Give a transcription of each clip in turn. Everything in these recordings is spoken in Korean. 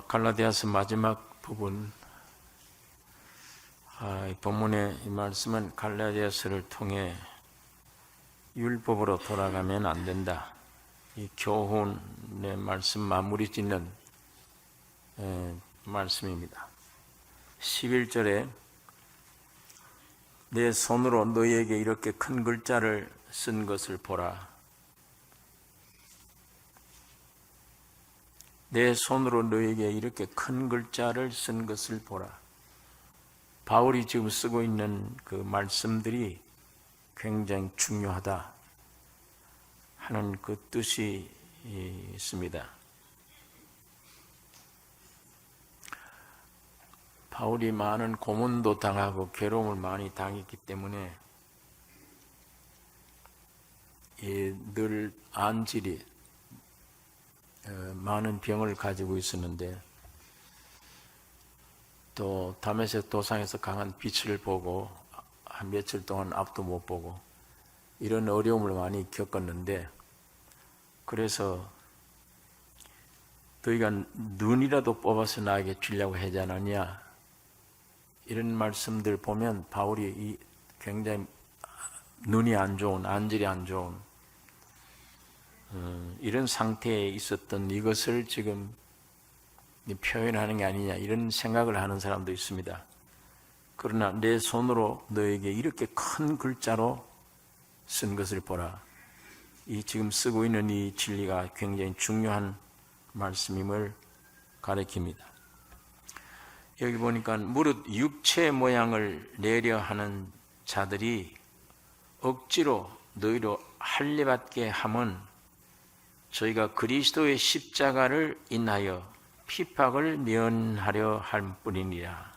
갈라디아서 마지막 부분, 이 본문의 이 말씀은 갈라디아서를 통해 율법으로 돌아가면 안 된다. 이 교훈의 말씀 마무리 짓는 말씀입니다. 11절에 내 손으로 너희에게 이렇게 큰 글자를 쓴 것을 보라. 내 손으로 너희에게 이렇게 큰 글자를 쓴 것을 보라. 바울이 지금 쓰고 있는 그 말씀들이 굉장히 중요하다 하는 그 뜻이 있습니다. 바울이 많은 고문도 당하고 괴로움을 많이 당했기 때문에 늘 안질이 많은 병을 가지고 있었는데, 또 다메섹 도상에서 강한 빛을 보고 한 며칠 동안 앞도 못 보고 이런 어려움을 많이 겪었는데, 그래서 너희가 눈이라도 뽑아서 나에게 주려고 하지 않았냐, 이런 말씀들 보면 바울이 굉장히 눈이 안 좋은, 안질이 안 좋은 이런 상태에 있었던 이것을 지금 표현하는 게 아니냐, 이런 생각을 하는 사람도 있습니다. 그러나 내 손으로 너에게 이렇게 큰 글자로 쓴 것을 보라. 이 지금 쓰고 있는 이 진리가 굉장히 중요한 말씀임을 가리킵니다. 여기 보니까 무릇 육체 모양을 내려 하는 자들이 억지로 너희로 할례받게 함은 저희가 그리스도의 십자가를 인하여 핍박을 면하려 할 뿐이니라.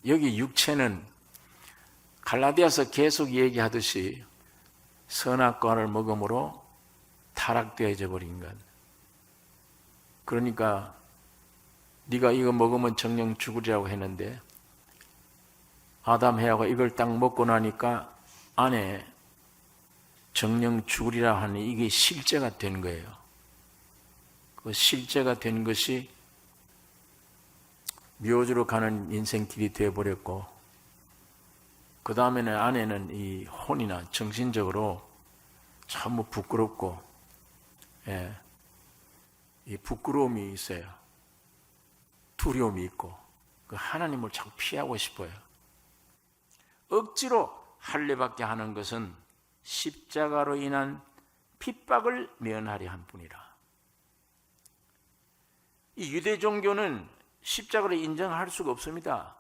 여기 육체는 갈라디아서 계속 얘기하듯이 선악과를 먹음으로 타락되어져 버린 것. 그러니까 네가 이거 먹으면 정령 죽으리라고 했는데, 아담 해하고 이걸 딱 먹고 나니까 안에 정령 죽으리라 하니 이게 실제가 된 거예요. 그 실제가 된 것이 묘지로 가는 인생길이 되어버렸고, 그 다음에는 안에는 이 혼이나 정신적으로 전부 부끄럽고, 이 부끄러움이 있어요. 두려움이 있고, 그 하나님을 자꾸 피하고 싶어요. 억지로 할례받게 하는 것은 십자가로 인한 핍박을 면하려 한 뿐이라. 이 유대 종교는 십자가를 인정할 수가 없습니다.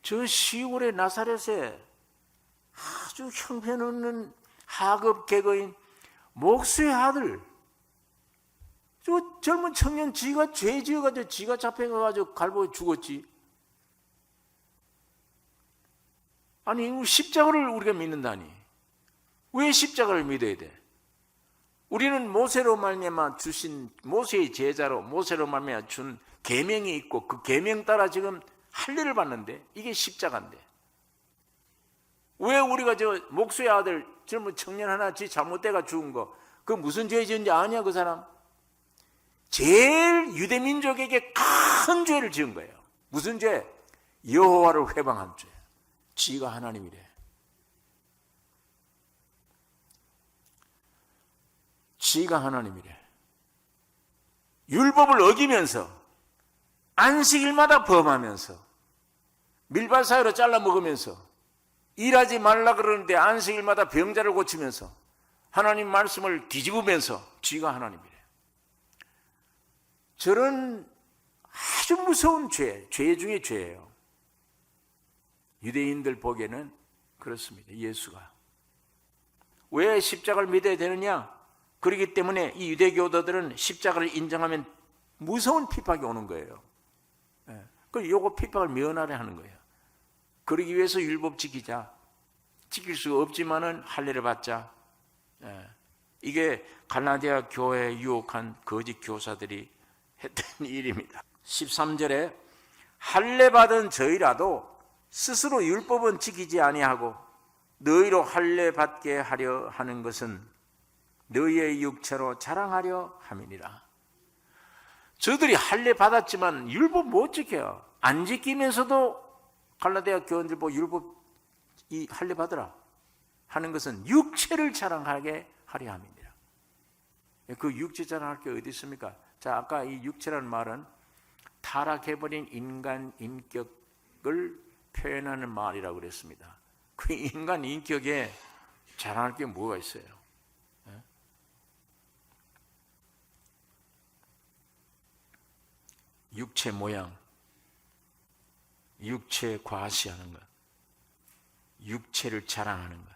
저 시골의 나사렛에 아주 형편없는 하급 개거인 목수의 아들, 저 젊은 청년, 지가 죄 지어가지고 지가 잡혀가지고 갈보에 죽었지. 아니, 십자가를 우리가 믿는다니. 왜 십자가를 믿어야 돼? 우리는 모세로 말미암아 주신, 모세의 제자로 모세로 말미암아 준 계명이 있고, 그 계명 따라 지금 할례를 받는데 이게 십자가인데, 왜 우리가 저 목수의 아들 젊은 청년 하나 지 잘못돼가 죽은 거, 그 무슨 죄 지은지 아냐? 그 사람 제일 유대민족에게 큰 죄를 지은 거예요. 무슨 죄? 여호와를 회방한 죄. 지가 하나님이래. 지가 하나님이래. 율법을 어기면서 안식일마다 범하면서 밀밭 사이로 잘라 먹으면서 일하지 말라 그러는데 안식일마다 병자를 고치면서 하나님 말씀을 뒤집으면서 지가 하나님이래. 저런 아주 무서운 죄 중에 죄예요. 유대인들 보기에는 그렇습니다. 예수가 왜 십자가를 믿어야 되느냐? 그렇기 때문에 이 유대교도들은 십자가를 인정하면 무서운 핍박이 오는 거예요. 그래서 요거 핍박을 면하려 하는 거예요. 그러기 위해서 율법 지키자. 지킬 수가 없지만은 할례를 받자. 이게 갈라디아 교회에 유혹한 거짓 교사들이 했던 일입니다. 13절에 할례 받은 저희라도 스스로 율법은 지키지 아니하고 너희로 할례 받게 하려 하는 것은 너희의 육체로 자랑하려 함이니라. 저들이 할례 받았지만 율법 못 지켜요. 안 지키면서도 갈라디아 교원들보 율법 이 할례 받으라 하는 것은 육체를 자랑하게 하려 함입니다. 그 육체 자랑할 게 어디 있습니까? 자, 아까 이 육체라는 말은 타락해버린 인간 인격을 표현하는 말이라고 그랬습니다. 그 인간 인격에 자랑할 게 뭐가 있어요? 육체 모양, 육체 과시하는 것, 육체를 자랑하는 것.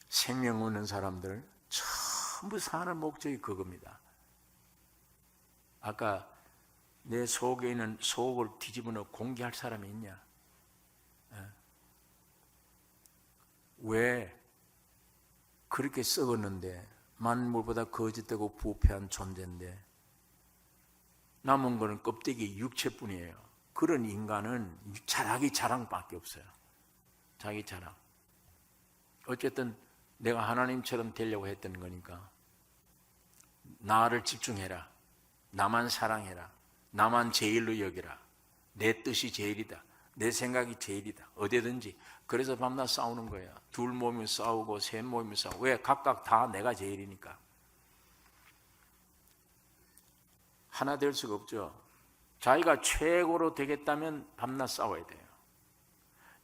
생명 없는 사람들 전부 사는 목적이 그겁니다. 아까 내 속에 있는 속을 뒤집어 놓고 공개할 사람이 있냐? 왜 그렇게 썩었는데 만물보다 거짓되고 부패한 존재인데 남은 거는 껍데기 육체뿐이에요. 그런 인간은 자기 자랑밖에 없어요. 자기 자랑. 어쨌든 내가 하나님처럼 되려고 했던 거니까 나를 집중해라. 나만 사랑해라. 나만 제일로 여기라. 내 뜻이 제일이다. 내 생각이 제일이다. 어디든지. 그래서 밤낮 싸우는 거야. 둘 모이면 싸우고 셋 모이면 싸우고. 왜? 각각 다 내가 제일이니까. 하나 될 수가 없죠. 자기가 최고로 되겠다면 밤낮 싸워야 돼요.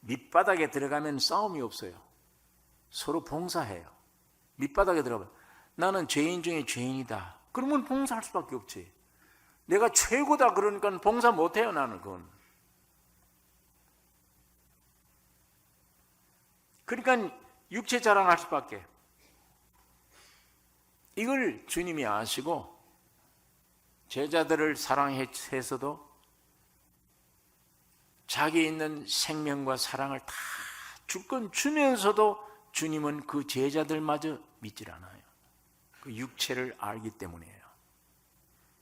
밑바닥에 들어가면 싸움이 없어요. 서로 봉사해요. 밑바닥에 들어가면 나는 죄인 중에 죄인이다. 그러면 봉사할 수밖에 없지. 내가 최고다 그러니까 봉사 못해요. 나는 그건. 그러니까 육체 자랑할 수밖에. 이걸 주님이 아시고 제자들을 사랑해서도 자기 있는 생명과 사랑을 다 줄 건 주면서도 주님은 그 제자들마저 믿질 않아요. 그 육체를 알기 때문이에요.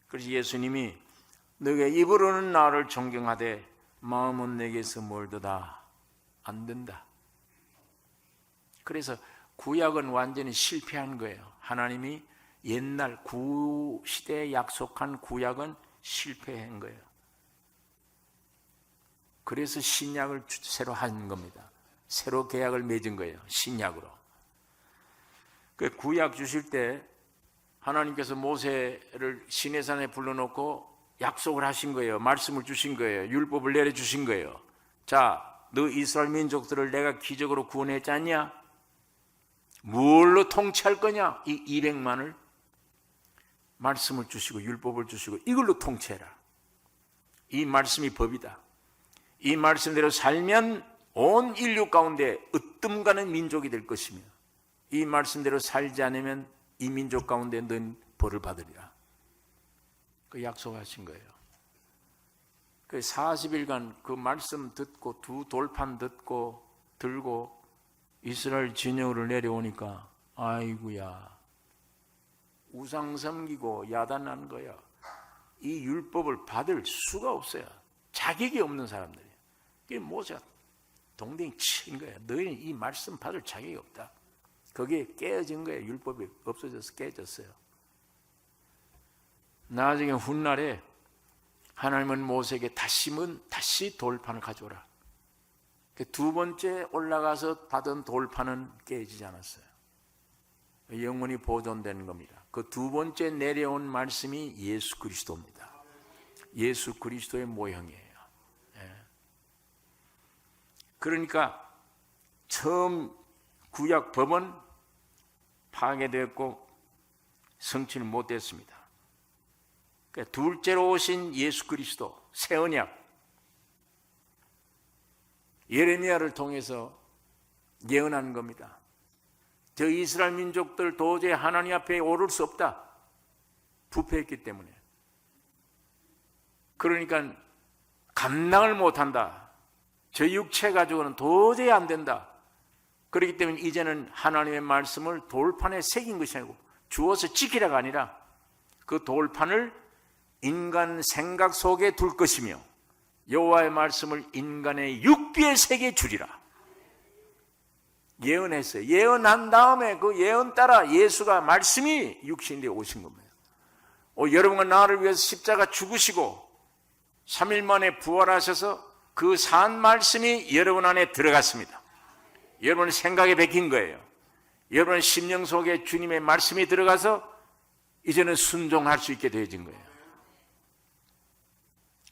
그래서 예수님이 너희가 입으로는 나를 존경하되 마음은 내게서 멀도다. 안 된다. 그래서 구약은 완전히 실패한 거예요. 하나님이 옛날 구시대에 약속한 구약은 실패한 거예요. 그래서 신약을 새로 한 겁니다. 새로 계약을 맺은 거예요. 신약으로. 그 구약 주실 때 하나님께서 모세를 시내산에 불러놓고 약속을 하신 거예요. 말씀을 주신 거예요. 율법을 내려주신 거예요. 자, 너 이스라엘 민족들을 내가 기적으로 구원했지 않냐? 뭘로 통치할 거냐? 이 200만을 말씀을 주시고 율법을 주시고 이걸로 통치해라. 이 말씀이 법이다. 이 말씀대로 살면 온 인류 가운데 으뜸가는 민족이 될 것이며 이 말씀대로 살지 않으면 이 민족 가운데 넌 벌을 받으리라. 그 약속하신 거예요. 그 40일간 그 말씀 듣고 두 돌판 듣고 들고 이스라엘 진영으로 내려오니까 아이고야 우상 섬기고 야단난 거야. 이 율법을 받을 수가 없어요. 자격이 없는 사람들이에요. 그게 모세가 동댕이 친 거야. 너희는 이 말씀 받을 자격이 없다. 거기에 깨어진 거예요. 율법이 없어져서 깨졌어요. 나중에 훗날에 하나님은 모세에게 다시 돌판을 가져오라. 두 번째 올라가서 받은 돌판은 깨지지 않았어요. 영원히 보존되는 겁니다. 그 두 번째 내려온 말씀이 예수 그리스도입니다. 예수 그리스도의 모형이에요. 그러니까 처음 구약 법은 파괴되었고 성취를 못했습니다. 둘째로 오신 예수 그리스도 새 언약 예레미야를 통해서 예언한 겁니다. 저 이스라엘 민족들 도저히 하나님 앞에 오를 수 없다. 부패했기 때문에. 그러니까 감당을 못한다. 저 육체 가지고는 도저히 안 된다. 그렇기 때문에 이제는 하나님의 말씀을 돌판에 새긴 것이 아니고 주어서 지키라가 아니라 그 돌판을 인간 생각 속에 둘 것이며 여호와의 말씀을 인간의 육비에 새겨 주리라. 예언했어요. 예언한 다음에 그 예언 따라 예수가 말씀이 육신에 오신 겁니다. 여러분과 나를 위해서 십자가 죽으시고 3일 만에 부활하셔서 그 산 말씀이 여러분 안에 들어갔습니다. 여러분 생각에 베낀 거예요. 여러분 심령 속에 주님의 말씀이 들어가서 이제는 순종할 수 있게 되어진 거예요.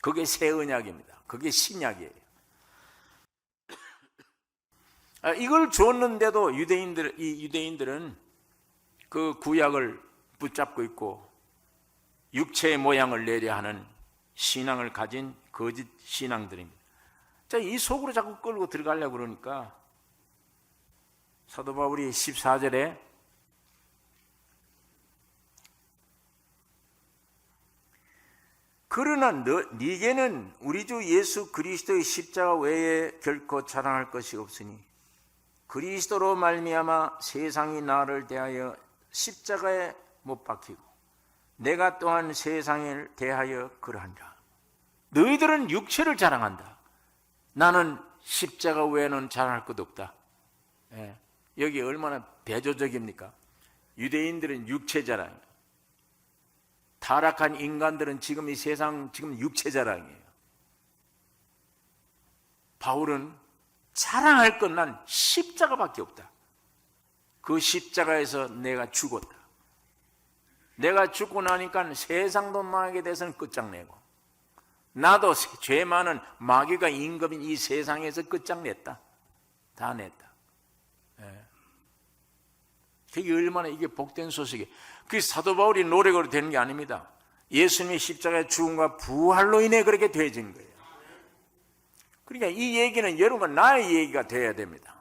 그게 새 언약입니다. 그게 신약이에요. 이걸 줬는데도 유대인들은 그 구약을 붙잡고 있고 육체의 모양을 내려 하는 신앙을 가진 거짓 신앙들입니다. 자, 이 속으로 자꾸 끌고 들어가려고 그러니까 사도 바울이 14절에 그러나 네게는 우리 주 예수 그리스도의 십자가 외에 결코 자랑할 것이 없으니 그리스도로 말미암아 세상이 나를 대하여 십자가에 못 박히고 내가 또한 세상을 대하여 그러한다. 너희들은 육체를 자랑한다. 나는 십자가 외에는 자랑할 것 없다. 여기 얼마나 배조적입니까? 유대인들은 육체 자랑이에요. 타락한 인간들은 지금 이 세상 지금 육체 자랑이에요. 바울은 자랑할 건 난 십자가밖에 없다. 그 십자가에서 내가 죽었다. 내가 죽고 나니까 세상도 망하게 돼서는 끝장내고 나도 죄 많은 마귀가 임금인 이 세상에서 끝장냈다. 다 냈다. 그게 얼마나 이게 복된 소식이에요. 그게 사도 바울이 노력으로 되는 게 아닙니다. 예수님의 십자가의 죽음과 부활로 인해 그렇게 되어진 거예요. 그러니까 이 얘기는 여러분과 나의 얘기가 되어야 됩니다.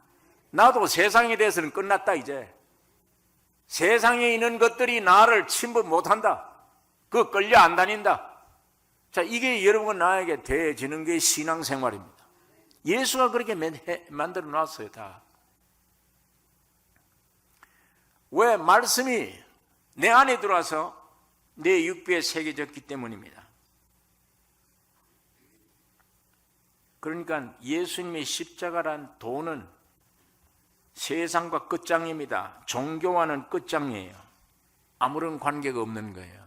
나도 세상에 대해서는 끝났다 이제. 세상에 있는 것들이 나를 침범 못한다. 그거 끌려 안 다닌다. 자, 이게 여러분과 나에게 되어지는 게 신앙생활입니다. 예수가 그렇게 만들어 놨어요 다. 왜? 말씀이 내 안에 들어와서 내 육비에 새겨졌기 때문입니다. 그러니까 예수님의 십자가란 도는 세상과 끝장입니다. 종교와는 끝장이에요. 아무런 관계가 없는 거예요.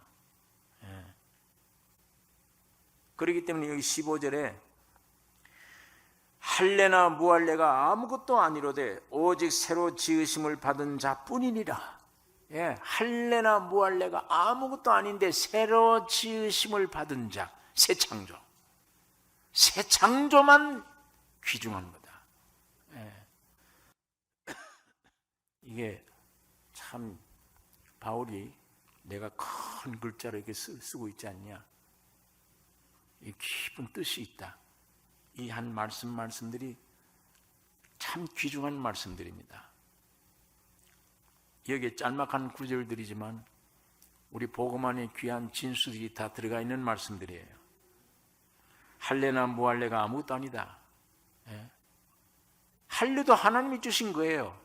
그렇기 때문에 여기 15절에 할례나 무할례가 아무것도 아니로되 오직 새로 지으심을 받은 자뿐이니라. 할례나 무할례가 아무것도 아닌데 새로 지으심을 받은 자, 새 창조. 새 창조만 귀중한 거다. 이게 참 바울이 내가 큰 글자로 이렇게 쓰고 있지 않냐. 이 깊은 뜻이 있다. 이 한 말씀들이 참 귀중한 말씀들입니다. 여기에 짤막한 구절들이지만 우리 복음 안에 귀한 진수들이 다 들어가 있는 말씀들이에요. 할례나 무할례가 아무것도 아니다. 할례도 하나님이 주신 거예요.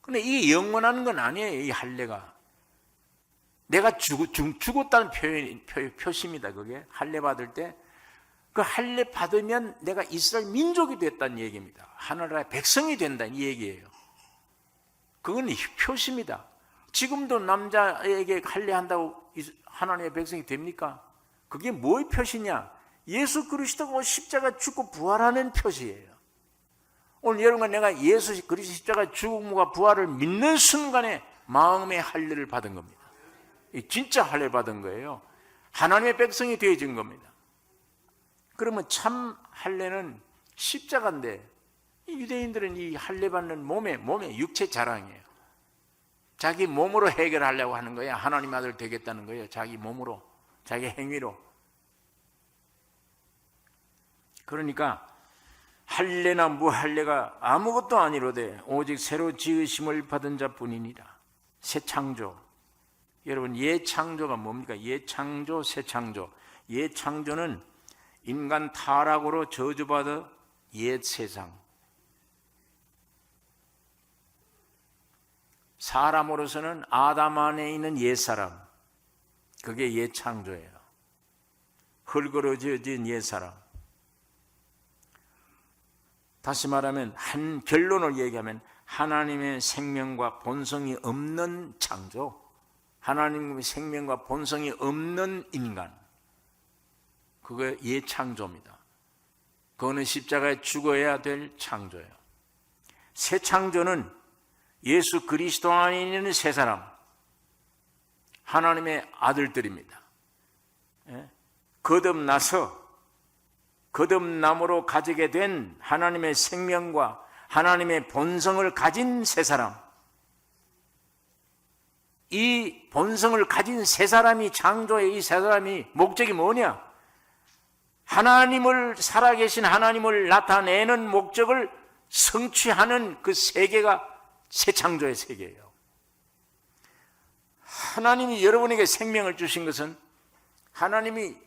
근데 이게 영원한 건 아니에요. 이 할례가 내가 죽었다는 표시입니다. 그게 할례 받을 때 그 할례 받으면 내가 이스라엘 민족이 됐다는 얘기입니다. 하나님의 백성이 된다는 얘기예요. 그건 표시입니다. 지금도 남자에게 할례한다고 하나님의 백성이 됩니까? 그게 뭐의 표시냐? 예수 그리스도가 십자가 죽고 부활하는 표시예요. 오늘 여러분과 내가 예수 그리스도 십자가 죽음과 부활을 믿는 순간에 마음의 할례를 받은 겁니다. 진짜 할례 받은 거예요. 하나님의 백성이 되어진 겁니다. 그러면 참 할례는 십자가인데 유대인들은 이 할례 받는 몸에 육체 자랑이에요. 자기 몸으로 해결하려고 하는 거야. 하나님 아들 되겠다는 거예요. 자기 몸으로, 자기 행위로. 그러니까 할례나 무할례가 아무것도 아니로되 오직 새로 지으심을 받은 자뿐이니라. 새 창조. 여러분, 예창조가 뭡니까? 예창조, 새창조. 예창조는 인간 타락으로 저주받아 옛 세상. 사람으로서는 아담 안에 있는 옛사람. 그게 예창조예요. 흙으로지어진 옛사람. 다시 말하면 한 결론을 얘기하면 하나님의 생명과 본성이 없는 창조. 하나님의 생명과 본성이 없는 인간, 그거 예창조입니다. 그거는 십자가에 죽어야 될 창조예요. 새 창조는 예수 그리스도 안에 있는 새 사람, 하나님의 아들들입니다. 거듭남으로 가지게 된 하나님의 생명과 하나님의 본성을 가진 새 사람, 이 본성을 가진 새 사람이, 창조의 이 새 사람이 목적이 뭐냐? 하나님을, 살아계신 하나님을 나타내는 목적을 성취하는 그 세계가 새 창조의 세계예요. 하나님이 여러분에게 생명을 주신 것은,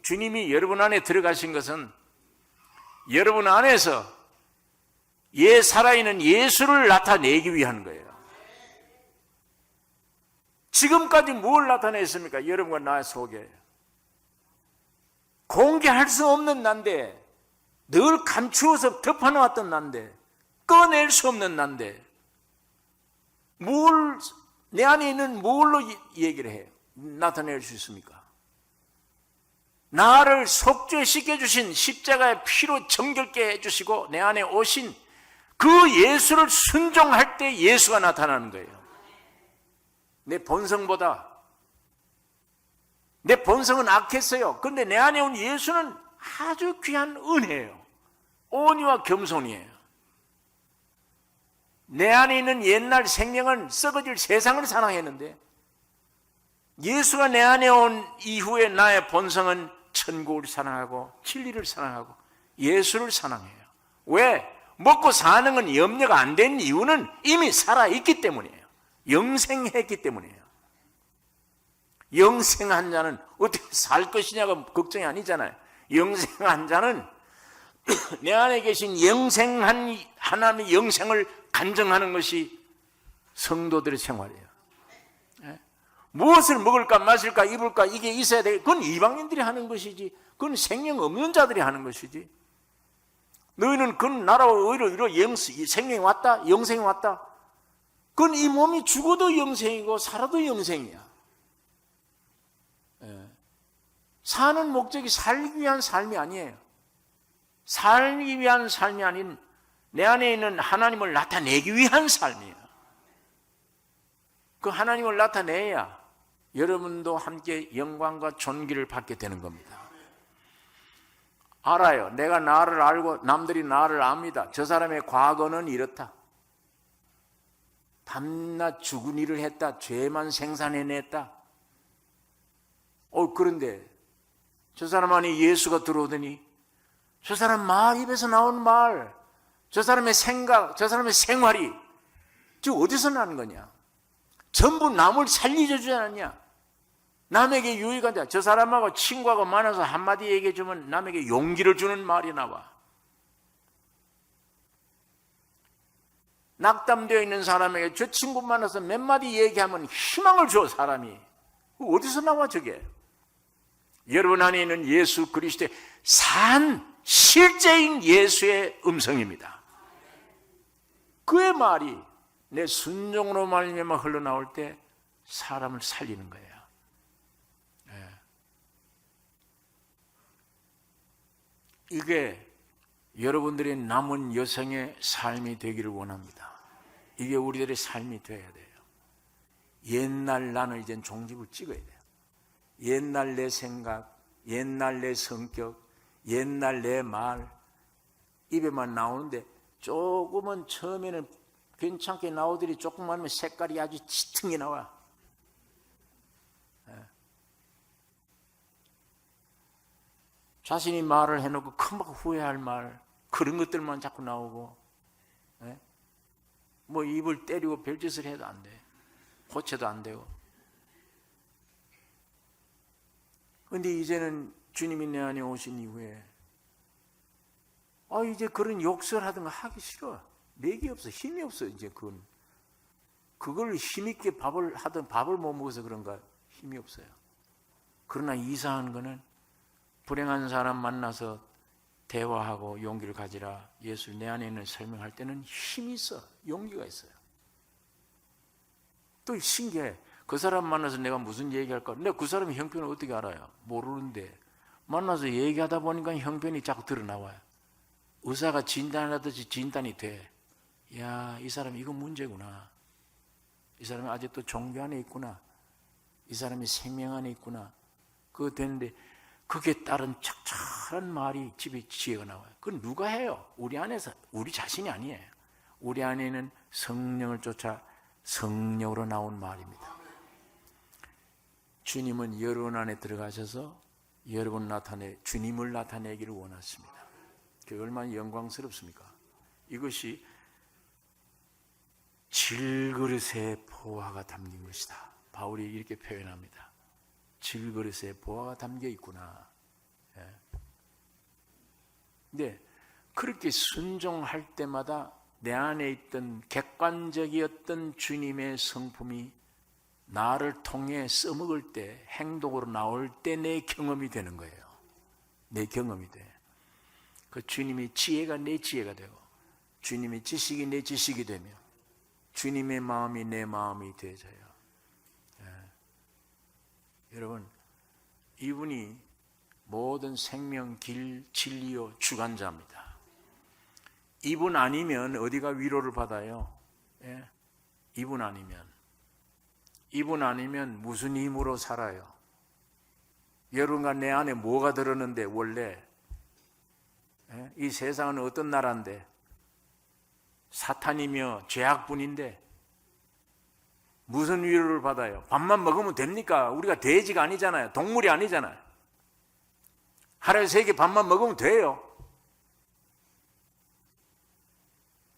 주님이 여러분 안에 들어가신 것은 여러분 안에서 살아있는 예수를 나타내기 위한 거예요. 지금까지 뭘 나타냈습니까? 여러분과 나 속에 공개할 수 없는 난데, 늘 감추어서 덮어놓았던 난데, 꺼낼 수 없는 난데, 내 안에 있는 뭘로 얘기를 해요? 나타낼 수 있습니까? 나를 속죄시켜주신 십자가의 피로 정결케 해주시고 내 안에 오신 그 예수를 순종할 때 예수가 나타나는 거예요. 내 본성보다, 내 본성은 악했어요. 그런데 내 안에 온 예수는 아주 귀한 은혜예요. 온유와 겸손이에요. 내 안에 있는 옛날 생명은 썩어질 세상을 사랑했는데, 예수가 내 안에 온 이후에 나의 본성은 천국을 사랑하고 진리를 사랑하고 예수를 사랑해요. 왜? 먹고 사는 건 염려가 안 된 이유는 이미 살아있기 때문이에요. 영생했기 때문이에요. 영생한 자는 어떻게 살 것이냐가 걱정이 아니잖아요. 영생한 자는 내 안에 계신 영생한 하나님의 영생을 간증하는 것이 성도들의 생활이에요. 무엇을 먹을까 마실까 입을까 이게 있어야 돼. 그건 이방인들이 하는 것이지, 그건 생명 없는 자들이 하는 것이지. 너희는 그건 나라와 의로 생명이 왔다, 영생이 왔다. 그건 이 몸이 죽어도 영생이고 살아도 영생이야. 사는 목적이 살기 위한 삶이 아니에요. 살기 위한 삶이 아닌 내 안에 있는 하나님을 나타내기 위한 삶이에요. 그 하나님을 나타내야 여러분도 함께 영광과 존귀를 받게 되는 겁니다. 알아요. 내가 나를 알고 남들이 나를 압니다. 저 사람의 과거는 이렇다. 밤낮 죽은 일을 했다. 죄만 생산해냈다. 그런데 저 사람 안에 예수가 들어오더니 저 사람 입에서 나온 말, 저 사람의 생각, 저 사람의 생활이 지금 어디서 나는 거냐? 전부 남을 살리려 주지 않았냐? 남에게 유익한 자, 저 사람하고 친구하고 만나서 한마디 얘기해 주면 남에게 용기를 주는 말이 나와. 낙담되어 있는 사람에게 저 친구 만나서 몇 마디 얘기하면 희망을 줘, 사람이. 어디서 나와 저게? 여러분 안에 있는 예수 그리스도의 실제인 예수의 음성입니다. 그의 말이 내 순종으로 말미암아 흘러나올 때 사람을 살리는 거예요. 이게 여러분들의 남은 여생의 삶이 되기를 원합니다. 이게 우리들의 삶이 되어야 돼요. 옛날 나는 이젠 종집을 찍어야 돼요. 옛날 내 생각, 옛날 내 성격, 옛날 내 말, 입에만 나오는데 조금은 처음에는 괜찮게 나오더니 조금만 하면 색깔이 아주 짙은 게 나와. 자신이 말을 해놓고 금방 후회할 말, 그런 것들만 자꾸 나오고, 뭐 입을 때리고 별짓을 해도 안 돼. 고쳐도 안 되고. 그런데 이제는 주님이 내 안에 오신 이후에 이제 그런 욕설하던 거 하기 싫어. 맥이 없어, 힘이 없어. 이제 그걸 힘있게 밥을 못 먹어서 그런가 힘이 없어요. 그러나 이상한 거는 불행한 사람 만나서 대화하고 용기를 가지라, 예수 내 안에 있는 설명할 때는 힘이 있어, 용기가 있어요. 또 신기해. 그 사람 만나서 내가 무슨 얘기할까? 내가 그 사람의 형편을 어떻게 알아요? 모르는데 만나서 얘기하다 보니까 형편이 자꾸 드러나와요. 의사가 진단하듯이 진단이 돼. 야, 이 사람 이거 문제구나. 이 사람이 아직도 종교 안에 있구나. 이 사람이 생명 안에 있구나. 그거 되는데 그게 따른 적절한 말이 집에 지혜가 나와요. 그건 누가 해요? 우리 안에서, 우리 자신이 아니에요. 우리 안에는 성령을 쫓아 성령으로 나온 말입니다. 주님은 여러분 안에 들어가셔서 주님을 나타내기를 원하십니다. 그게 얼마나 영광스럽습니까? 이것이 질그릇에 보화가 담긴 것이다. 바울이 이렇게 표현합니다. 질그릇에 보화가 담겨 있구나. 근데 그렇게 순종할 때마다 내 안에 있던 객관적이었던 주님의 성품이 나를 통해 써먹을 때, 행동으로 나올 때 내 경험이 되는 거예요. 내 경험이 돼. 그 주님의 지혜가 내 지혜가 되고, 주님의 지식이 내 지식이 되며, 주님의 마음이 내 마음이 되어져요. 여러분, 이분이 모든 생명, 길, 진리요 주관자입니다. 이분 아니면 어디가 위로를 받아요? 이분 아니면 무슨 힘으로 살아요? 여러분과 내 안에 뭐가 들었는데 원래 이 세상은 어떤 나라인데 사탄이며 죄악뿐인데 무슨 위로를 받아요? 밥만 먹으면 됩니까? 우리가 돼지가 아니잖아요. 동물이 아니잖아요. 하루에 3개 밥만 먹으면 돼요.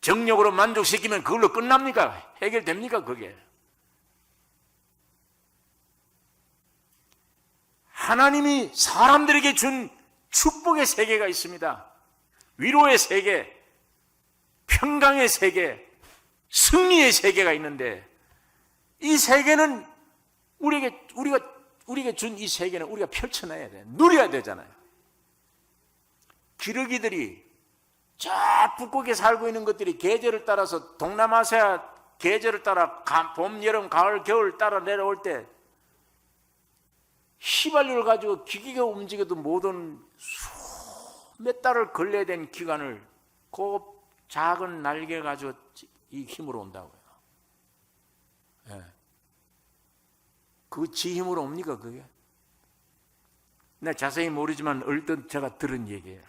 정력으로 만족시키면 그걸로 끝납니까? 해결됩니까? 그게? 하나님이 사람들에게 준 축복의 세계가 있습니다. 위로의 세계, 평강의 세계, 승리의 세계가 있는데 이 세계는 우리에게 준 이 세계는 우리가 펼쳐놔야 돼. 누려야 되잖아요. 기러기들이 저 북극에 살고 있는 것들이 계절을 따라서 동남아시아 계절을 따라 봄, 여름, 가을, 겨울 따라 내려올 때 휘발유를 가지고 기계가 움직여도 모든 몇 달을 걸려야 되는 기간을 그 작은 날개 가지고 이 힘으로 온다고요. 그 지 힘으로 옵니까 그게? 내가 자세히 모르지만 얼핏 제가 들은 얘기예요.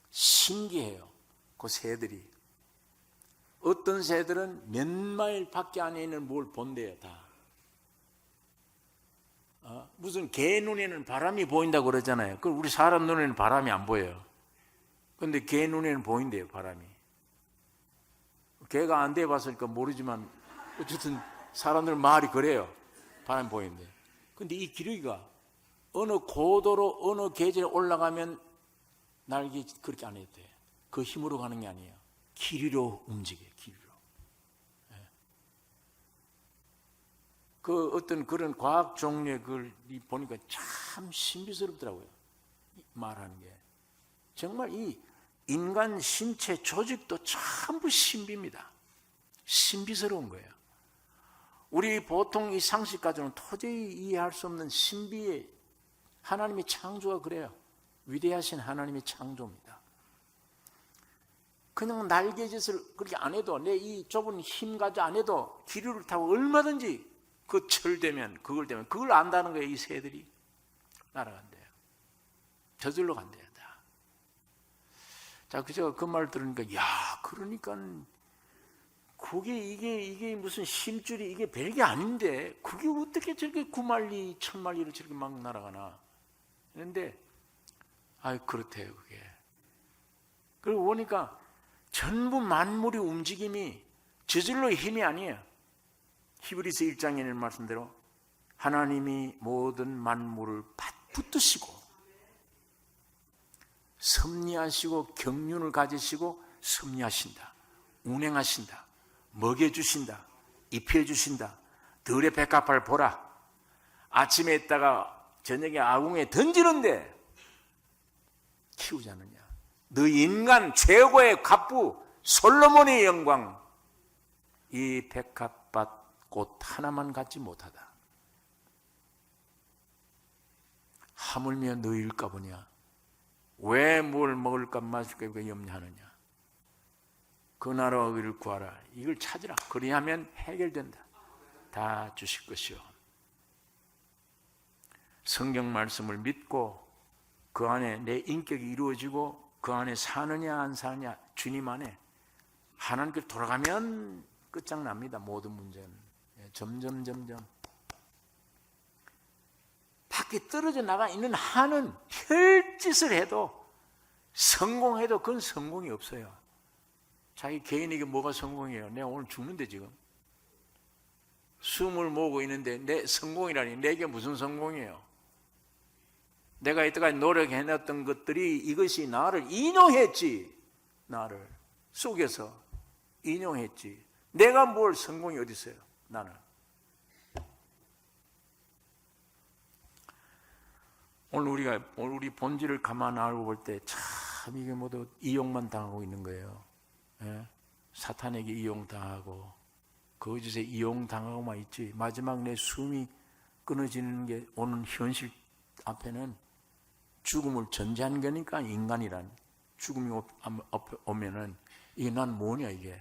신기해요. 그 새들이. 어떤 새들은 몇 마일 밖에 안에 있는 뭘 본대요 다. 무슨 개 눈에는 바람이 보인다고 그러잖아요. 그 우리 사람 눈에는 바람이 안 보여요. 그런데 개 눈에는 보인대요 바람이. 개가 안 돼봤으니까 모르지만 어쨌든 사람들 말이 그래요. 바람이 보이는데. 그런데 이 기러기가 어느 고도로 어느 계절에 올라가면 날개 그렇게 안 해도 돼. 그 힘으로 가는 게 아니에요. 길이로 움직여요. 길이로. 그 어떤 그런 과학 종류의 걸 보니까 참 신비스럽더라고요. 말하는 게. 정말 이 인간 신체 조직도 전부 신비입니다. 신비스러운 거예요. 우리 보통 이 상식 가지고는 도저히 이해할 수 없는 신비의 하나님의 창조가 그래요. 위대하신 하나님의 창조입니다. 그냥 날개짓을 그렇게 안 해도 내 이 좁은 힘 가지고 안 해도 기류를 타고 얼마든지 그 철되면 그걸 안다는 거예요. 이 새들이 날아간대요. 저절로 간대요. 다. 자, 그저 그 말 들으니까 그러니까 이게 무슨 힘줄이 이게 별게 아닌데 그게 어떻게 저렇게 9마리, 1000마리로 저렇게 막 날아가나. 그런데 그렇대요 그게. 그리고 보니까 전부 만물의 움직임이 저절로 힘이 아니에요. 히브리서 1장에 있는 말씀대로 하나님이 모든 만물을 붙드시고 섭리하시고 경륜을 가지시고 섭리하신다. 운행하신다. 먹여주신다. 입혀주신다. 들의 백합화를 보라. 아침에 있다가 저녁에 아궁에 던지는데 키우지 않느냐. 너 인간 최고의 갑부 솔로몬의 영광 이 백합밭 꽃 하나만 갖지 못하다. 하물며 너희일까 보냐. 왜 뭘 먹을까 마실까 염려하느냐. 그 나라와 의를 구하라. 이걸 찾으라. 그리하면 해결된다. 다 주실 것이요. 성경 말씀을 믿고 그 안에 내 인격이 이루어지고 그 안에 사느냐 안 사느냐 주님 안에 하나님께 돌아가면 끝장납니다. 모든 문제는. 점점 밖에 떨어져 나가 있는 한은 별짓을 해도 성공해도 그건 성공이 없어요. 자기 개인에게 뭐가 성공이에요? 내가 오늘 죽는데 지금 숨을 모으고 있는데 내 성공이라니 내게 무슨 성공이에요? 내가 이때까지 노력해놨던 것들이 이것이 나를 인용했지. 나를 속여서 인용했지. 내가 뭘 성공이 어디 있어요? 나는. 오늘 우리 본질을 가만 알고 볼 때 참 이게 모두 이용만 당하고 있는 거예요. 예? 사탄에게 이용당하고 거짓에 이용당하고만 있지. 마지막 내 숨이 끊어지는 게 오는 현실 앞에는 죽음을 전제한 거니까 인간이란 죽음이 오면은 이게 난 뭐냐 이게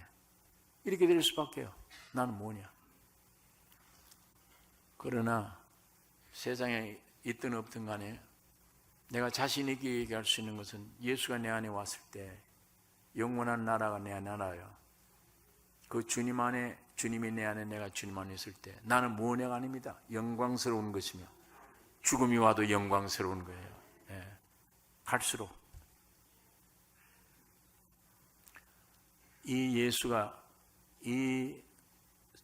이렇게 될 수밖에요. 나는 뭐냐. 그러나 세상에 있든 없든 간에 내가 자신 있게 얘기할 수 있는 것은 예수가 내 안에 왔을 때 영원한 나라가 내 안에 나라요. 그 주님 안에 주님이 내 안에 내가 주님 안에 있을 때 나는 무언해가 아닙니다. 영광스러운 것이며 죽음이 와도 영광스러운 거예요. 예. 갈수록 이 예수가 이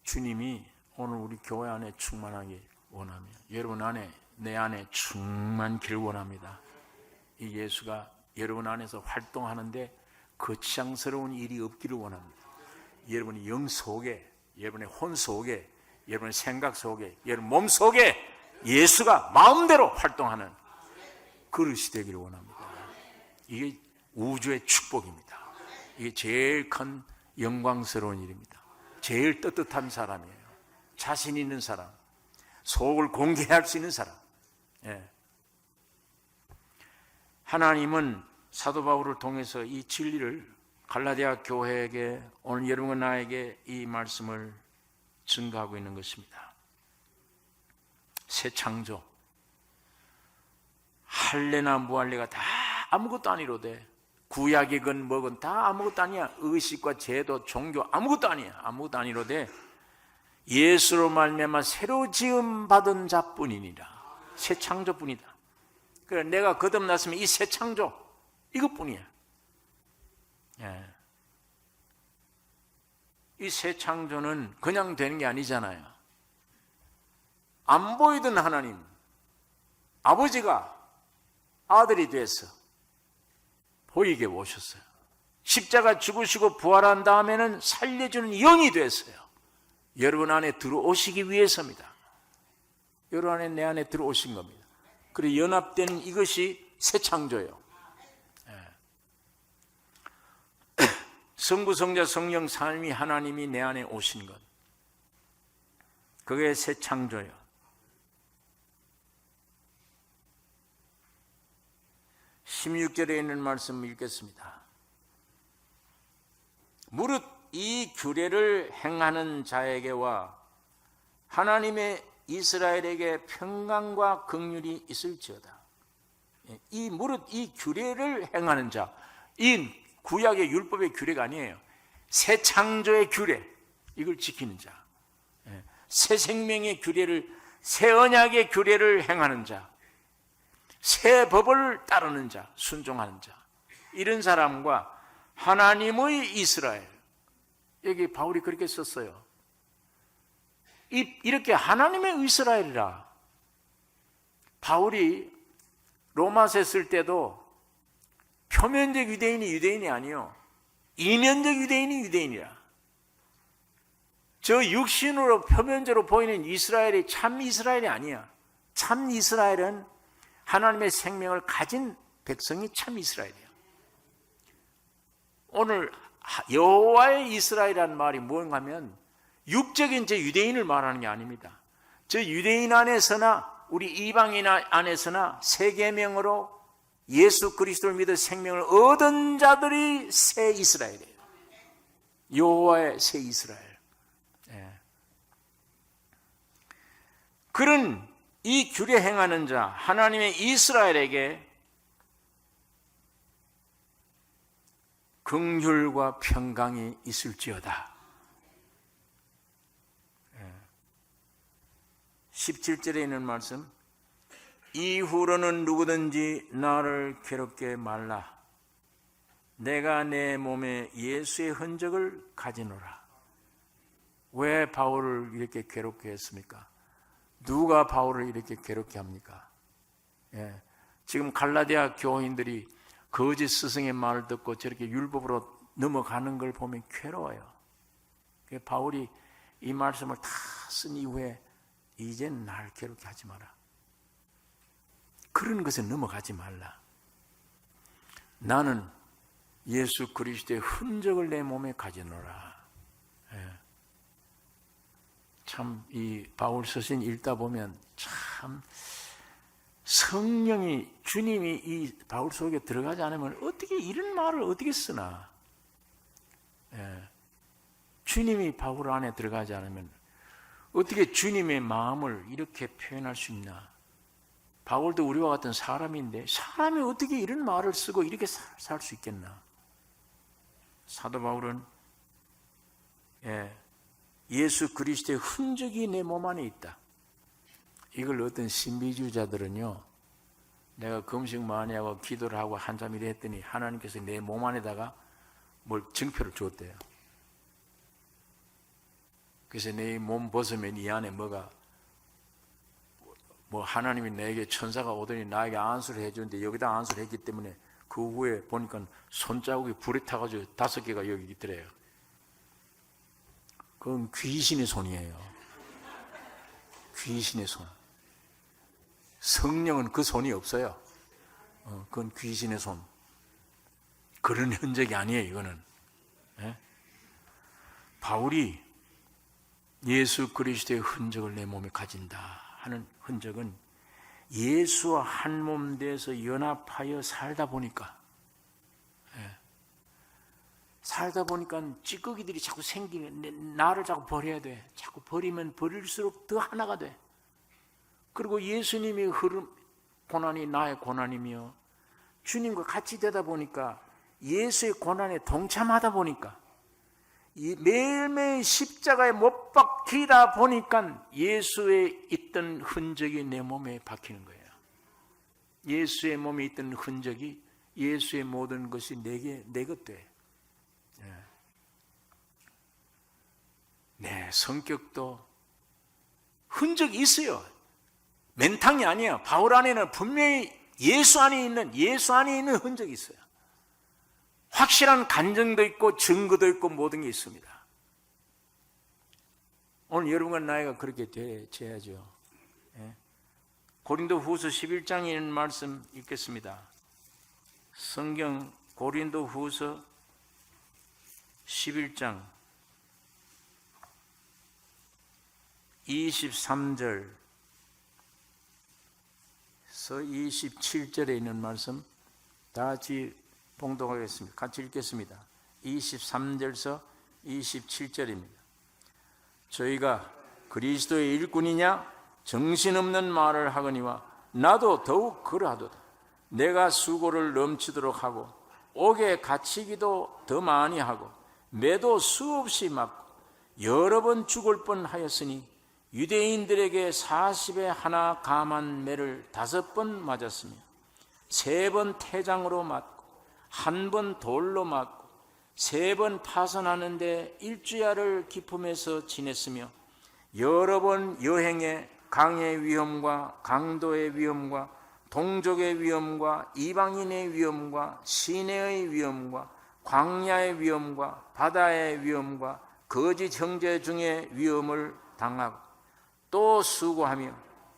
주님이 오늘 우리 교회 안에 충만하기 원하며 여러분 안에 내 안에 충만기를 원합니다. 이 예수가 여러분 안에서 활동하는데 거창스러운 일이 없기를 원합니다. 여러분의 영 속에, 여러분의 혼 속에, 여러분의 생각 속에, 여러분 몸 속에 예수가 마음대로 활동하는 그릇이 되기를 원합니다. 이게 우주의 축복입니다. 이게 제일 큰 영광스러운 일입니다. 제일 떳떳한 사람이에요. 자신 있는 사람, 속을 공개할 수 있는 사람. 예. 하나님은 사도 바울을 통해서 이 진리를 갈라디아 교회에게 오늘 여러분과 나에게 이 말씀을 증거하고 있는 것입니다. 새 창조, 할례나 무할례가 다 아무것도 아니로되 구약이건 뭐건 다 아무것도 아니야. 의식과 제도, 종교 아무것도 아니야. 아무것도 아니로되 예수로 말미암아 새로 지음 받은 자뿐이니라. 새 창조뿐이다. 그래 내가 거듭났으면 이 새 창조 이것뿐이야. 예. 이 새 창조는 그냥 되는 게 아니잖아요. 안 보이던 하나님 아버지가 아들이 돼서 보이게 오셨어요. 십자가 죽으시고 부활한 다음에는 살려주는 영이 됐어요. 여러분 안에 들어오시기 위해서입니다. 여러분 안에 내 안에 들어오신 겁니다. 그리고 연합되는 이것이 새 창조예요. 성부, 성자, 성령, 삼위 하나님이 내 안에 오신 것, 그게 새 창조예요. 16절에 있는 말씀 읽겠습니다. 무릇 이 규례를 행하는 자에게와 하나님의 이스라엘에게 평강과 긍휼이 있을지어다. 이 무릇 이 규례를 행하는 자, 이 구약의 율법의 규례가 아니에요. 새 창조의 규례, 이걸 지키는 자, 새 생명의 규례를, 새 언약의 규례를 행하는 자, 새 법을 따르는 자, 순종하는 자, 이런 사람과 하나님의 이스라엘, 여기 바울이 그렇게 썼어요. 이렇게 하나님의 이스라엘이라. 바울이 로마서에 쓸 때도 표면적 유대인이 유대인이 아니요, 이면적 유대인이 유대인이라. 저 육신으로 표면적으로 보이는 이스라엘이 참 이스라엘이 아니야. 참 이스라엘은 하나님의 생명을 가진 백성이 참 이스라엘이야. 오늘 여호와의 이스라엘이라는 말이 뭔가 하면 육적인 저 유대인을 말하는 게 아닙니다. 저 유대인 안에서나 우리 이방인 안에서나 새 계명으로 예수 그리스도를 믿어 생명을 얻은 자들이 새 이스라엘이에요. 여호와의 새 이스라엘. 예. 그런 이 규례 행하는 자 하나님의 이스라엘에게 긍휼과 평강이 있을지어다. 17절에 있는 말씀, 이후로는 누구든지 나를 괴롭게 말라. 내가 내 몸에 예수의 흔적을 가지노라. 왜 바울을 이렇게 괴롭게 했습니까? 누가 바울을 이렇게 괴롭게 합니까? 예. 지금 갈라디아 교인들이 거짓 스승의 말을 듣고 저렇게 율법으로 넘어가는 걸 보면 괴로워요. 바울이 이 말씀을 다 쓴 이후에 이젠 날 괴롭게 하지 마라. 그런 것에 넘어가지 말라. 나는 예수 그리스도의 흔적을 내 몸에 가지노라. 예. 참 이 바울 서신 읽다 보면 참 성령이 주님이 이 바울 속에 들어가지 않으면 어떻게 이런 말을 어떻게 쓰나? 예. 주님이 바울 안에 들어가지 않으면 어떻게 주님의 마음을 이렇게 표현할 수 있나? 바울도 우리와 같은 사람인데 사람이 어떻게 이런 말을 쓰고 이렇게 살 수 있겠나? 사도 바울은 예수 그리스도의 흔적이 내 몸 안에 있다. 이걸 어떤 신비주의자들은요, 내가 금식 많이 하고 기도를 하고 한잠 일을 했더니 하나님께서 내 몸 안에다가 뭘 증표를 줬대요. 그래서 내 몸 벗으면 이 안에 뭐가 뭐 하나님이 내게 천사가 오더니 나에게 안수를 해주는데 여기다 안수를 했기 때문에 그 후에 보니까 손자국이 불에 타가지고 5개가 여기 있더래요. 그건 귀신의 손이에요. 귀신의 손. 성령은 그 손이 없어요. 그건 귀신의 손. 그런 흔적이 아니에요, 이거는. 예? 바울이 예수 그리스도의 흔적을 내 몸에 가진다 하는 흔적은 예수와 한 몸 돼서 연합하여 살다 보니까, 살다 보니까 찌꺼기들이 자꾸 생기면 나를 자꾸 버려야 돼. 자꾸 버리면 버릴수록 더 하나가 돼. 그리고 예수님의 고난이 나의 고난이며 주님과 같이 되다 보니까 예수의 고난에 동참하다 보니까 매일매일 십자가에 못 박히다 보니까 예수의 있던 흔적이 내 몸에 박히는 거예요. 예수의 몸에 있던 흔적이 예수의 모든 것이 내 것 돼. 내 성격도 흔적이 있어요. 멘탕이 아니에요. 바울 안에는 분명히 예수 안에 있는 흔적이 있어요. 확실한 간증도 있고 증거도 있고 모든 게 있습니다. 오늘 여러분과 나이가 그렇게 돼야죠. 고린도 후서 11장에 있는 말씀 읽겠습니다. 성경 고린도 후서 11장 23절에서 27절에 있는 말씀 다 같이 봉독하겠습니다. 같이 읽겠습니다. 23절에서 27절입니다. 저희가 그리스도의 일꾼이냐 정신없는 말을 하거니와 나도 더욱 그러하도다. 내가 수고를 넘치도록 하고 옥에 갇히기도 더 많이 하고 매도 수없이 맞고 여러 번 죽을 뻔하였으니 유대인들에게 40에 하나 감한 매를 5번 맞았으며 3번 태장으로 맞고 1번 돌로 맞고 3번 파선하는데 일주야를 기품에서 지냈으며 여러 번 여행에 강의 위험과 강도의 위험과 동족의 위험과 이방인의 위험과 시내의 위험과 광야의 위험과 바다의 위험과 거짓 형제 중에 위험을 당하고 또 수고하며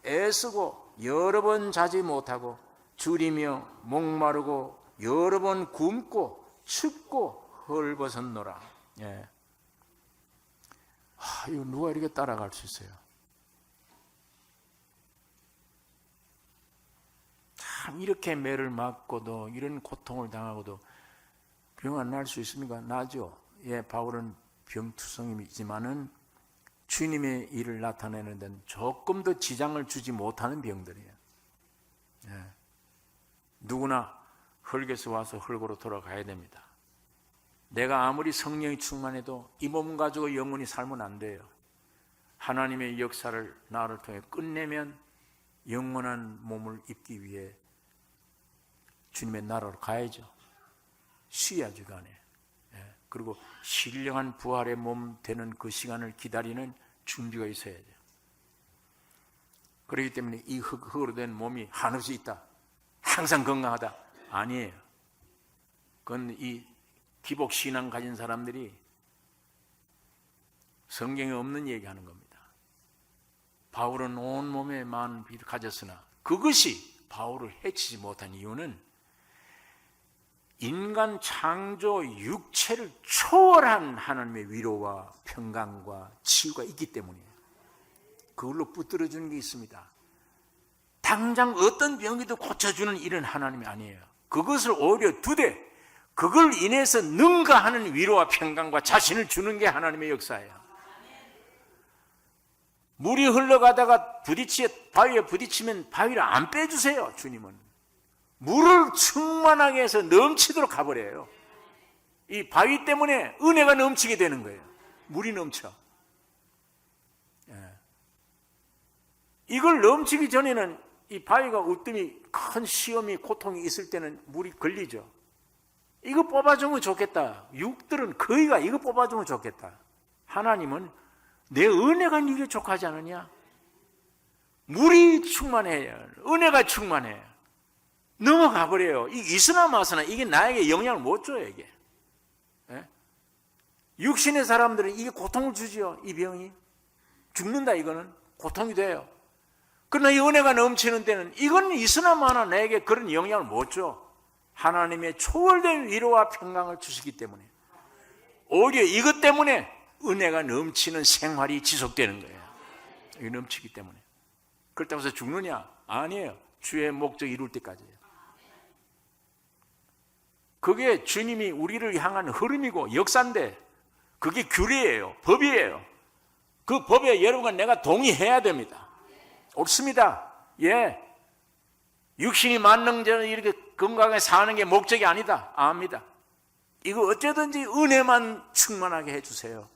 애쓰고 여러 번 자지 못하고 줄이며 목마르고 여러 번 굶고 춥고 헐벗었노라. 이거 누가 이렇게 따라갈 수 있어요? 참 이렇게 매를 맞고도 이런 고통을 당하고도 병 안 날 수 있습니까? 나죠. 예, 바울은 병투성이지만은 주님의 일을 나타내는 데는 조금 더 지장을 주지 못하는 병들이에요. 예. 누구나 흙에서 와서 흙으로 돌아가야 됩니다. 내가 아무리 성령이 충만해도 이 몸 가지고 영원히 살면 안 돼요. 하나님의 역사를 나를 통해 끝내면 영원한 몸을 입기 위해 주님의 나라로 가야죠. 쉬어야죠, 간에. 예. 그리고 신령한 부활의 몸 되는 그 시간을 기다리는 준비가 있어야죠. 그렇기 때문에 이 흙으로 된 몸이 한없이 있다, 항상 건강하다, 아니에요. 그건 이 기복 신앙 가진 사람들이 성경에 없는 얘기하는 겁니다. 바울은 온 몸에 많은 비를 가졌으나 그것이 바울을 해치지 못한 이유는 인간 창조 육체를 초월한 하나님의 위로와 평강과 치유가 있기 때문이에요. 그걸로 붙들어주는 게 있습니다. 당장 어떤 병이도 고쳐주는 일은 하나님이 아니에요. 그것을 오히려 두되 그걸 인해서 능가하는 위로와 평강과 자신을 주는 게 하나님의 역사예요. 물이 흘러가다가 바위에 부딪히면 바위를 안 빼주세요. 주님은 물을 충만하게 해서 넘치도록 가버려요. 이 바위 때문에 은혜가 넘치게 되는 거예요. 물이 넘쳐. 예. 이걸 넘치기 전에는 이 바위가 으뜸이 큰 시험이 고통이 있을 때는 물이 걸리죠. 이거 뽑아주면 좋겠다. 육들은 거의가 이거 뽑아주면 좋겠다. 하나님은 내 은혜가 네게 족하지 않느냐? 물이 충만해요. 은혜가 충만해요. 넘어가 버려요. 이스나 마스나 이게 나에게 영향을 못 줘요. 이게. 예? 육신의 사람들은 이게 고통을 주지요. 이 병이 죽는다. 이거는 고통이 돼요. 그러나 이 은혜가 넘치는 데는 이건 이스나 마나 나에게 그런 영향을 못 줘. 하나님의 초월된 위로와 평강을 주시기 때문에 오히려 이것 때문에 은혜가 넘치는 생활이 지속되는 거예요. 이게 넘치기 때문에. 그렇다고 해서 죽느냐? 아니에요. 주의 목적 이룰 때까지예요. 그게 주님이 우리를 향한 흐름이고 역사인데 그게 규례예요. 법이에요. 그 법에 여러분과 내가 동의해야 됩니다. 옳습니다. 예. 육신이 만능자는 이렇게 건강하게 사는 게 목적이 아니다. 압니다. 이거 어쩌든지 은혜만 충만하게 해주세요.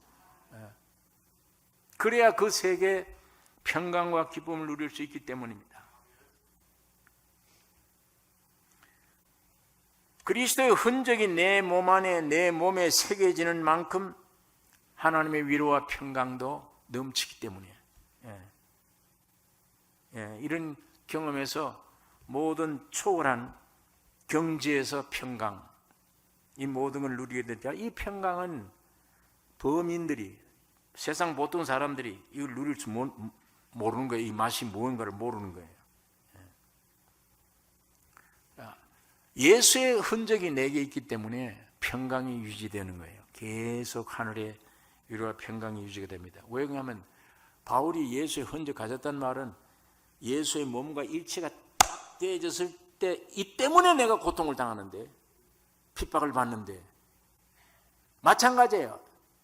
그래야 그 세계의 평강과 기쁨을 누릴 수 있기 때문입니다. 그리스도의 흔적이 내 몸 안에 내 몸에 새겨지는 만큼 하나님의 위로와 평강도 넘치기 때문이에요. 이런 경험에서 모든 초월한 경지에서 평강, 이 모든 걸 누리게 되죠. 이 평강은 범인들이, 세상 보통 사람들이 이걸 누릴 줄 모르는 거예요. 이 맛이 무언가를 모르는 거예요. 예수의 흔적이 내게 있기 때문에 평강이 유지되는 거예요. 계속 하늘의 위로와 평강이 유지가 됩니다. 왜 그러냐면 바울이 예수의 흔적 가졌다는 말은 예수의 몸과 일체가 딱 떼어졌을 때 이 때문에 내가 고통을 당하는데, 핍박을 받는데, 마찬가지예요.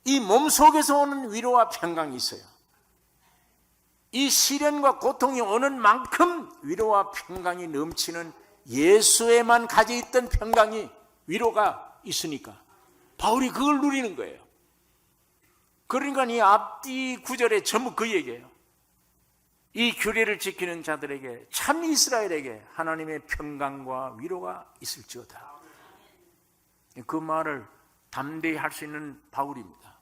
이 몸 속에서 오는 위로와 평강이 있어요. 이 시련과 고통이 오는 만큼 위로와 평강이 넘치는 예수에만 가져있던 평강이, 위로가 있으니까 바울이 그걸 누리는 거예요. 그러니까 이 앞뒤 구절에 전부 그 얘기예요. 이 규례를 지키는 자들에게, 참 이스라엘에게 하나님의 평강과 위로가 있을지어다. 그 말을 담대히 할 수 있는 바울입니다.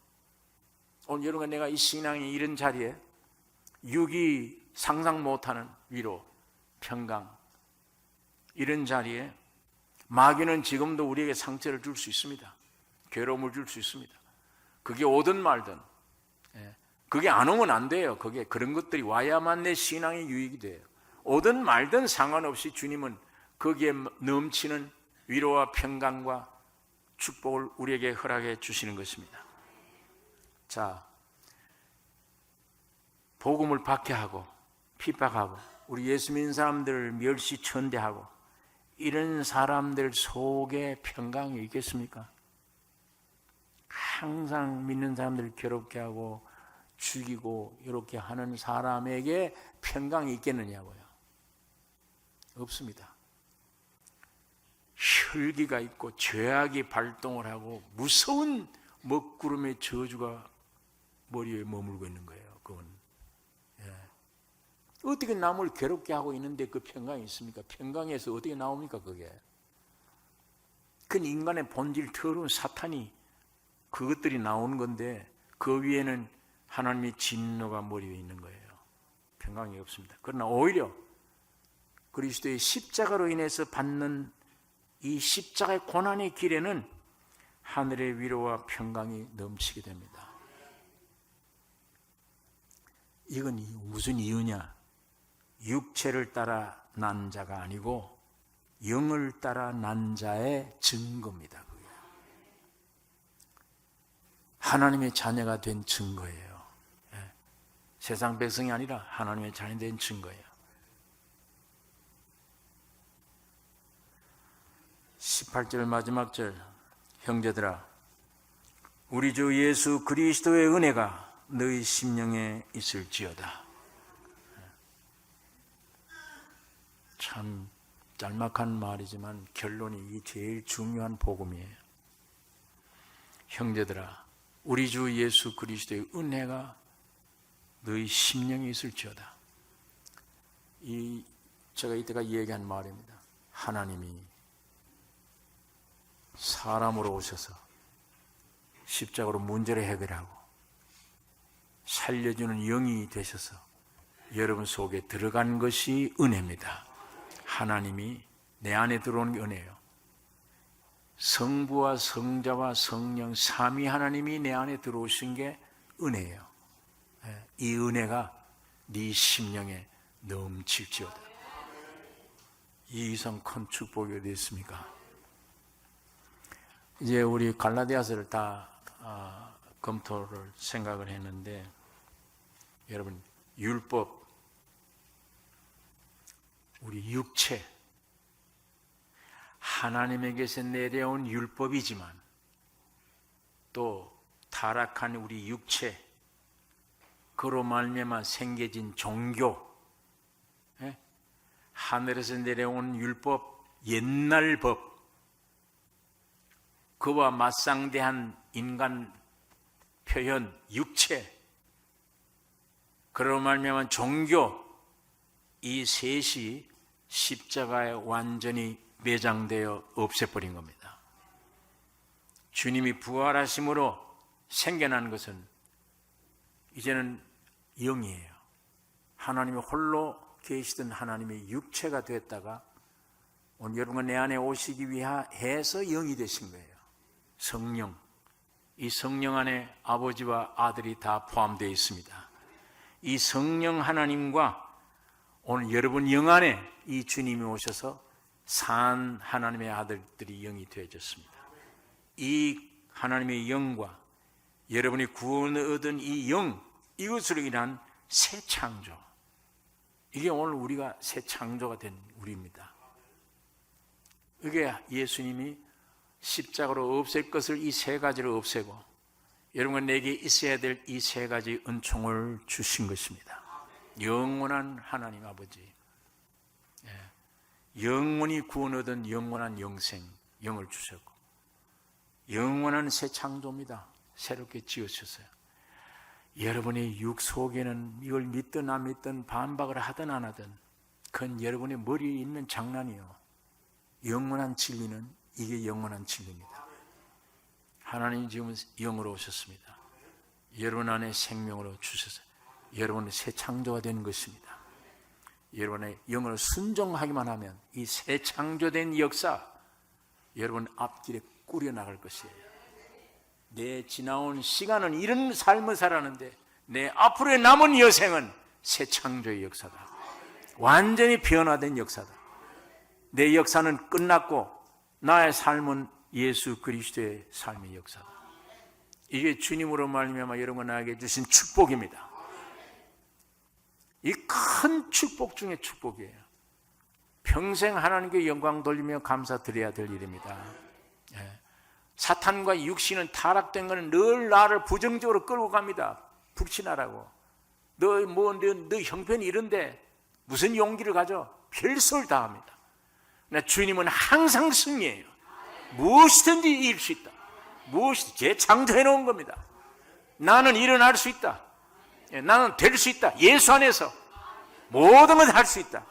오늘 여러분, 내가 이 신앙의 이런 자리에 육이 상상 못하는 위로, 평강, 이런 자리에 마귀는 지금도 우리에게 상처를 줄 수 있습니다. 괴로움을 줄 수 있습니다. 그게 오든 말든, 그게 안 오면 안 돼요. 그런 것들이 와야만 내 신앙의 유익이 돼요. 오든 말든 상관없이 주님은 거기에 넘치는 위로와 평강과 축복을 우리에게 허락해 주시는 것입니다. 자, 복음을 박해하고 핍박하고 우리 예수 믿는 사람들을 멸시천대하고 이런 사람들 속에 평강이 있겠습니까? 항상 믿는 사람들을 괴롭게 하고 죽이고 이렇게 하는 사람에게 평강이 있겠느냐고요. 없습니다. 혈기가 있고 죄악이 발동을 하고 무서운 먹구름의 저주가 머리에 머물고 있는 거예요. 그건 어떻게 남을 괴롭게 하고 있는데 그 평강이 있습니까? 평강에서 어떻게 나옵니까 그게? 그건 인간의 본질 더러운 사탄이 그것들이 나오는 건데 그 위에는 하나님의 진노가 머리 위에 있는 거예요. 평강이 없습니다. 그러나 오히려 그리스도의 십자가로 인해서 받는 이 십자가의 고난의 길에는 하늘의 위로와 평강이 넘치게 됩니다. 이건 무슨 이유냐? 육체를 따라 난 자가 아니고 영을 따라 난 자의 증거입니다. 그게. 하나님의 자녀가 된 증거예요. 세상 백성이 아니라 하나님의 자녀 된 증거예요. 18절 마지막 절, 형제들아 우리 주 예수 그리스도의 은혜가 너희 심령에 있을지어다. 참 짤막한 말이지만 결론이 이 제일 중요한 복음이에요. 형제들아 우리 주 예수 그리스도의 은혜가 너희 심령에 있을지어다. 제가 이때가 얘기한 말입니다. 하나님이 사람으로 오셔서 십자가로 문제를 해결하고 살려주는 영이 되셔서 여러분 속에 들어간 것이 은혜입니다. 하나님이 내 안에 들어오는 게 은혜예요. 성부와 성자와 성령 삼위 하나님이 내 안에 들어오신 게 은혜예요. 이 은혜가 네 심령에 넘칠지어다. 이 이상 큰 축복이 어디 있습니까? 이제 우리 갈라디아서를 다 검토를 생각을 했는데 여러분 율법, 우리 육체, 하나님에게서 내려온 율법이지만 또 타락한 우리 육체, 그로 말미암아 생겨진 종교, 하늘에서 내려온 율법, 옛날 법, 그와 맞상대한 인간 표현, 육체, 그로 말미암아 종교, 이 셋이 십자가에 완전히 매장되어 없애버린 겁니다. 주님이 부활하심으로 생겨난 것은 이제는 영이에요. 하나님이 홀로 계시던 하나님의 육체가 됐다가 오늘 여러분과 내 안에 오시기 위해서 영이 되신 거예요. 성령, 이 성령 안에 아버지와 아들이 다 포함되어 있습니다. 이 성령 하나님과 오늘 여러분 영 안에 이 주님이 오셔서 산 하나님의 아들들이 영이 되어졌습니다. 이 하나님의 영과 여러분이 구원을 얻은 이 영, 이것으로 인한 새 창조, 이게 오늘 우리가 새 창조가 된 우리입니다. 이게 예수님이 십자가로 없앨 것을 이 세 가지를 없애고 여러분과 내게 있어야 될 이 세 가지 은총을 주신 것입니다. 영원한 하나님 아버지, 영원히 구원 얻은 영원한 영생, 영을 주셨고 영원한 새 창조입니다. 새롭게 지으셨어요. 여러분의 육 속에는 이걸 믿든 안 믿든 반박을 하든 안 하든 그건 여러분의 머리에 있는 장난이요. 영원한 진리는 이게 영원한 진리입니다. 하나님 지금 영으로 오셨습니다. 여러분 안에 생명으로 주셔서 여러분의 새 창조가 되는 것입니다. 여러분의 영을 순종하기만 하면 이 새 창조된 역사 여러분 앞길에 꾸려나갈 것이에요. 내 지나온 시간은 이런 삶을 살았는데 내 앞으로의 남은 여생은 새 창조의 역사다. 완전히 변화된 역사다. 내 역사는 끝났고 나의 삶은 예수 그리스도의 삶의 역사다. 이게 주님으로 말미암아 여러분 나에게 주신 축복입니다. 이 큰 축복 중에 축복이에요. 평생 하나님께 영광 돌리며 감사드려야 될 일입니다. 사탄과 육신은 타락된 것은 늘 나를 부정적으로 끌고 갑니다. 불신하라고. 너 형편이 이런데 무슨 용기를 가져? 별소를 다 합니다. 주님은 항상 승리해요. 무엇이든지 이길 수 있다. 무엇이든지 재창조해 놓은 겁니다. 나는 일어날 수 있다. 나는 될 수 있다. 예수 안에서 모든 걸 할 수 있다.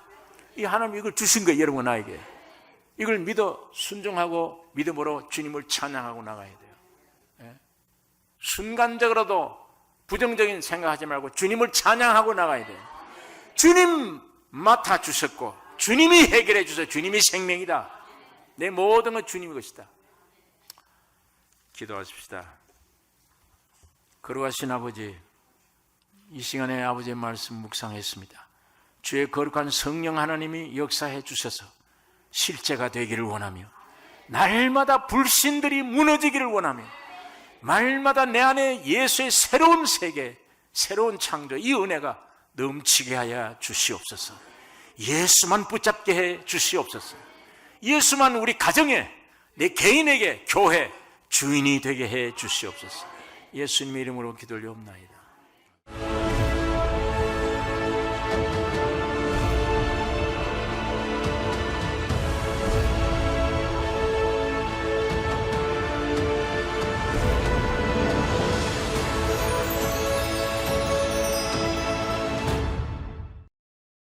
이 하나님 이걸 주신 거예요, 여러분 나에게. 이걸 믿어 순종하고 믿음으로 주님을 찬양하고 나가야 돼요. 순간적으로도 부정적인 생각하지 말고 주님을 찬양하고 나가야 돼요. 주님 맡아주셨고 주님이 해결해 주셔서 주님이 생명이다. 내 모든 건 주님의 것이다. 기도하십시다. 거룩하신 아버지, 이 시간에 아버지의 말씀 묵상했습니다. 주의 거룩한 성령 하나님이 역사해 주셔서 실제가 되기를 원하며 날마다 불신들이 무너지기를 원하며 말마다 내 안에 예수의 새로운 세계, 새로운 창조, 이 은혜가 넘치게 하여 주시옵소서. 예수만 붙잡게 해 주시옵소서. 예수만 우리 가정에, 내 개인에게, 교회 주인이 되게 해 주시옵소서. 예수님의 이름으로 기도 올려옵나이다.